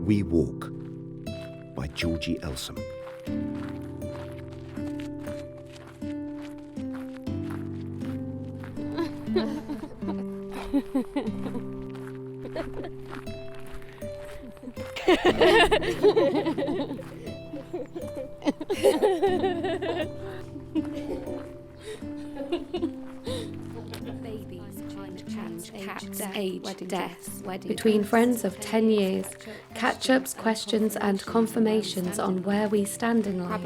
We Walk by Georgie Elsom. Age, death, between friends of 10 years, catch-ups, questions and confirmations on where we stand in life.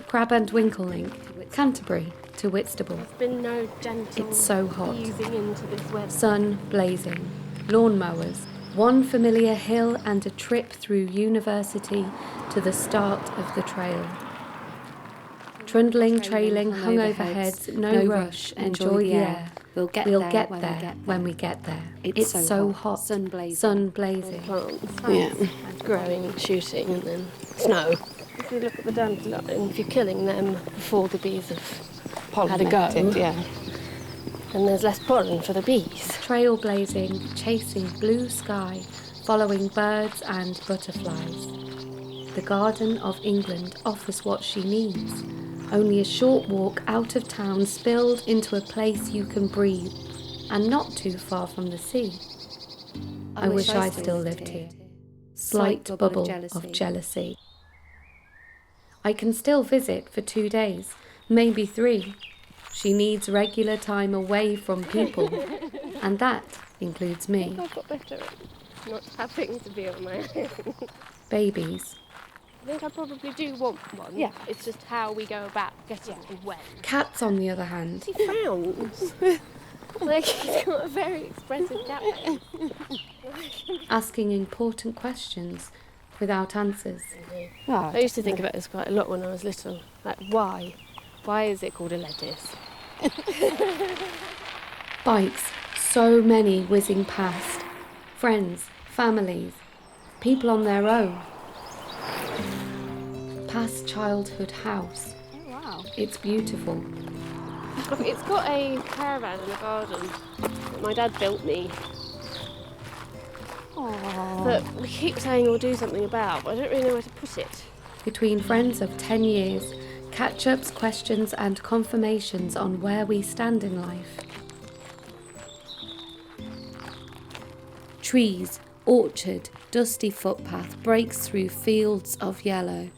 Crab and Winkle Link, Canterbury to Whitstable. There's been no gentle It's so hot. easing into this weather. Sun blazing, lawnmowers, one familiar hill and a trip through university to the start of the trail. Trundling, trailing, hung overheads, no rush, enjoy the air. We'll get there when we get there. It's so hot, sun blazing. Plants, growing, shooting, and then snow. If you look at the dandelion, if you're killing them before the bees have had a go, then there's less pollen for the bees. Trailblazing, chasing blue sky, following birds and butterflies. The Garden of England offers what she needs. Only a short walk out of town, spilled into a place you can breathe, and not too far from the sea. I wish I still lived here. Slight bubble of jealousy. I can still visit for 2 days, maybe 3. She needs regular time away from people, and that includes me. I've got better at not having to be on my own. Babies. I think I probably do want one. Yeah. It's just how we go about getting them when. Cats, on the other hand. He frowns. Like, he's got a very expressive cat face. Asking important questions without answers. I used to think about this quite a lot when I was little. Like, why? Why is it called a lettuce? Bikes, so many whizzing past. Friends, families, people on their own. Past childhood house. Oh, wow. It's beautiful. It's got a caravan in the garden that my dad built me. Aww. That we keep saying we'll do something about, but I don't really know where to put it. Between friends of 10 years, catch-ups, questions and confirmations on where we stand in life. Trees, orchard, dusty footpath breaks through fields of yellow.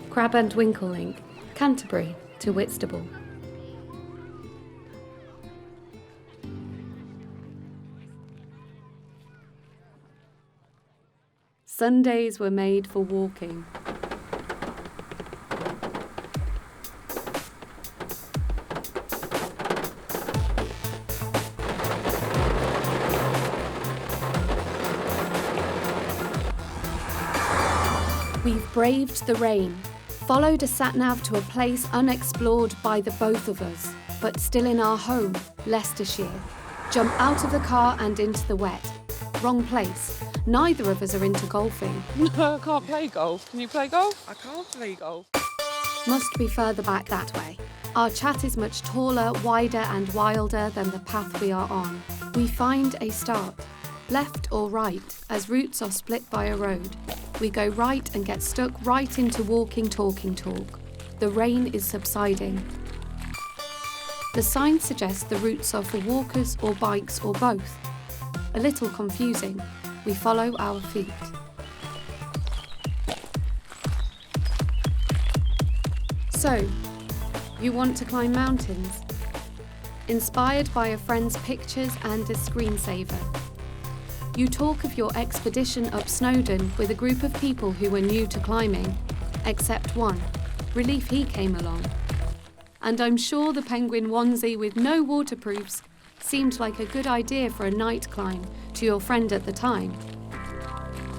Crab and Winkle Link, Canterbury to Whitstable. Sundays were made for walking. We've braved the rain, followed a sat-nav to a place unexplored by the both of us, but still in our home, Leicestershire. Jump out of the car and into the wet. Wrong place. Neither of us are into golfing. No, I can't play golf. Can you play golf? I can't play golf. Must be further back that way. Our chat is much taller, wider and wilder than the path we are on. We find a start. Left or right, as routes are split by a road. We go right and get stuck right into walking, talking talk. The rain is subsiding. The sign suggests the routes are for walkers or bikes or both. A little confusing. We follow our feet. So, you want to climb mountains? Inspired by a friend's pictures and a screensaver. You talk of your expedition up Snowdon with a group of people who were new to climbing, except one. Relief he came along. And I'm sure the penguin onesie with no waterproofs seemed like a good idea for a night climb to your friend at the time.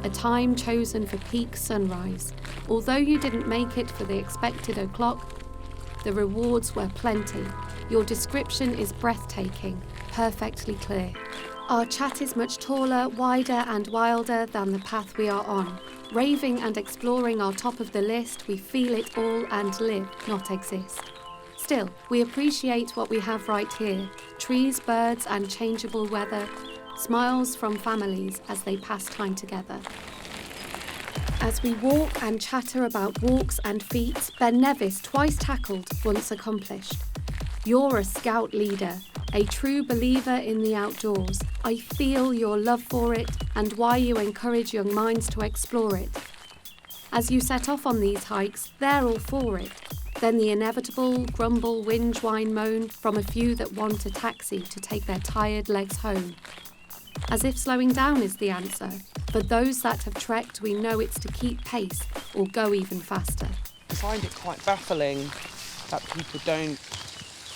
A time chosen for peak sunrise. Although you didn't make it for the expected o'clock, the rewards were plenty. Your description is breathtaking, perfectly clear. Our chat is much taller, wider and wilder than the path we are on. Raving and exploring our top of the list, we feel it all and live, not exist. Still, we appreciate what we have right here. Trees, birds and changeable weather, smiles from families as they pass time together. As we walk and chatter about walks and feats, Ben Nevis twice tackled, once accomplished. You're a scout leader, a true believer in the outdoors. I feel your love for it and why you encourage young minds to explore it. As you set off on these hikes, they're all for it. Then the inevitable grumble, whinge, whine, moan from a few that want a taxi to take their tired legs home. As if slowing down is the answer. For those that have trekked, we know it's to keep pace or go even faster. I find it quite baffling that people don't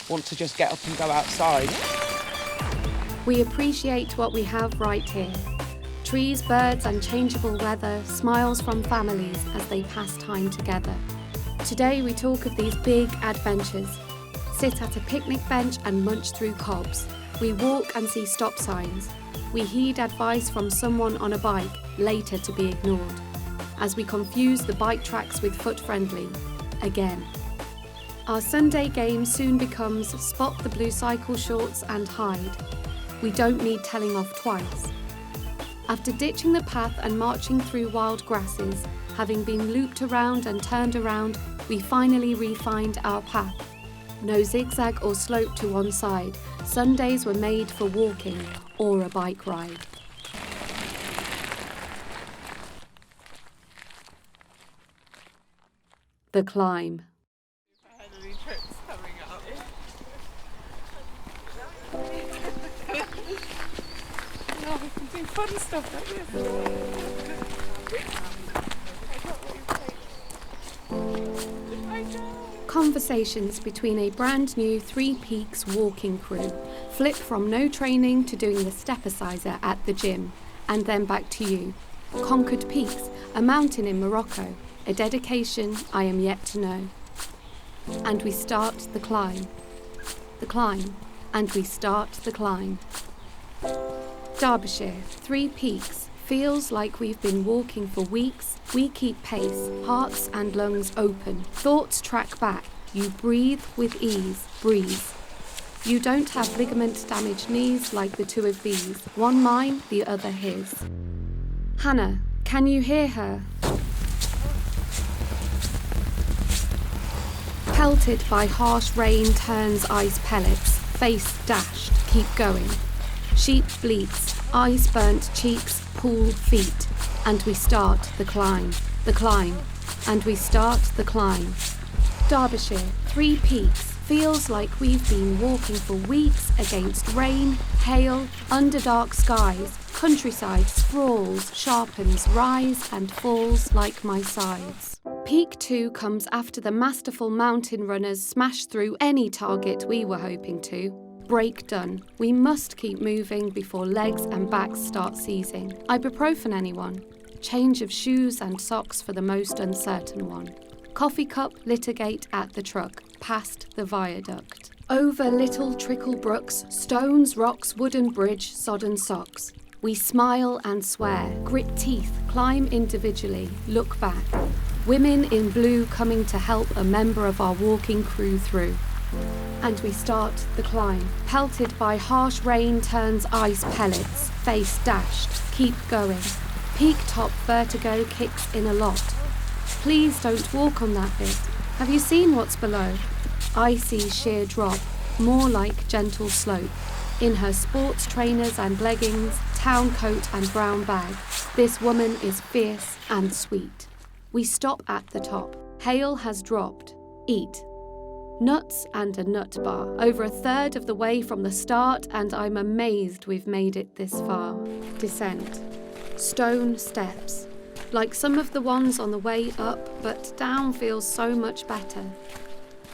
want to just get up and go outside. We appreciate what we have right here. Trees, birds and changeable weather, smiles from families as they pass time together. Today we talk of these big adventures. Sit at a picnic bench and munch through cobs. We walk and see stop signs. We heed advice from someone on a bike, later to be ignored. As we confuse the bike tracks with foot-friendly, again. Our Sunday game soon becomes spot the blue cycle shorts and hide. We don't need telling off twice. After ditching the path and marching through wild grasses, having been looped around and turned around, we finally refined our path. No zigzag or slope to one side. Sundays were made for walking or a bike ride. The climb. No, we can do fun stuff like this. Conversations between a brand new Three Peaks walking crew flip from no training to doing the step-asizer at the gym, and then back to you. Conquered Peaks, a mountain in Morocco, a dedication I am yet to know. And we start the climb. The climb. And we start the climb. Derbyshire, Three Peaks, feels like we've been walking for weeks. We keep pace, hearts and lungs open, thoughts track back. You breathe with ease, breathe. You don't have ligament-damaged knees like the two of these, one mine, the other his. Hannah, can you hear her? Pelted by harsh rain turns ice pellets, face dashed, keep going. Sheep bleats, ice burnt cheeks, pool feet, and we start the climb, and we start the climb. Derbyshire, Three Peaks, feels like we've been walking for weeks against rain, hail, under dark skies. Countryside sprawls, sharpens, rise and falls like my sides. Peak 2 comes after the masterful mountain runners smash through any target we were hoping to. Break done. We must keep moving before legs and backs start seizing. Ibuprofen, anyone? Change of shoes and socks for the most uncertain one. Coffee cup, litigate at the truck, past the viaduct. Over little trickle brooks, stones, rocks, wooden bridge, sodden socks. We smile and swear, grit teeth, climb individually, look back. Women in blue coming to help a member of our walking crew through. And we start the climb. Pelted by harsh rain turns ice pellets, face dashed, keep going. Peak top vertigo kicks in a lot. Please don't walk on that bit. Have you seen what's below? Icy sheer drop, more like gentle slope. In her sports trainers and leggings, town coat and brown bag, this woman is fierce and sweet. We stop at the top. Hail has dropped. Eat. Nuts and a nut bar. Over a third of the way from the start, and I'm amazed we've made it this far. Descent. Stone steps. Like some of the ones on the way up, but down feels so much better.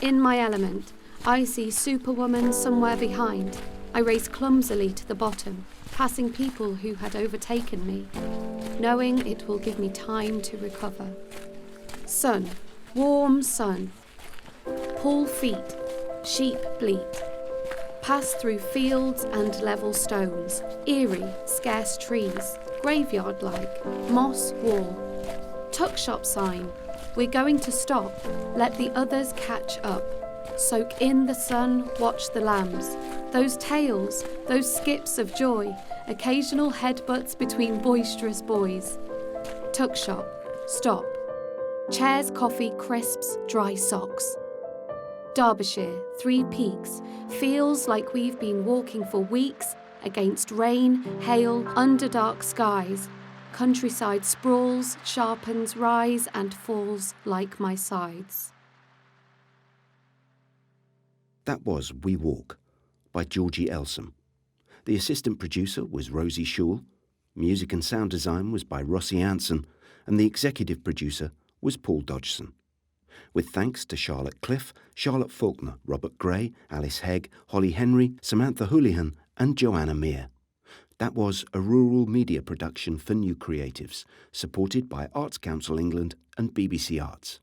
In my element, I see Superwoman somewhere behind. I race clumsily to the bottom, passing people who had overtaken me, knowing it will give me time to recover. Sun. Warm sun. Pull feet. Sheep bleat. Pass through fields and level stones, eerie, scarce trees, graveyard-like, moss wall. Tuck shop sign. We're going to stop. Let the others catch up. Soak in the sun, watch the lambs. Those tales, those skips of joy, occasional headbutts between boisterous boys. Tuck shop, stop. Chairs, coffee, crisps, dry socks. Derbyshire, 3 Peaks, feels like we've been walking for weeks against rain, hail, under dark skies. Countryside sprawls, sharpens, rise and falls like my sides. That was We Walk by Georgina Elsom. The assistant producer was Rosie Schul, music and sound design was by Rossi Anson, and the executive producer was Paul Dodgson. With thanks to Charlotte Cliff, Charlotte Faulkner, Robert Gray, Alice Hegg, Holly Henry, Samantha Houlihan and Joanna Meir. That was a rural media production for new creatives, supported by Arts Council England and BBC Arts.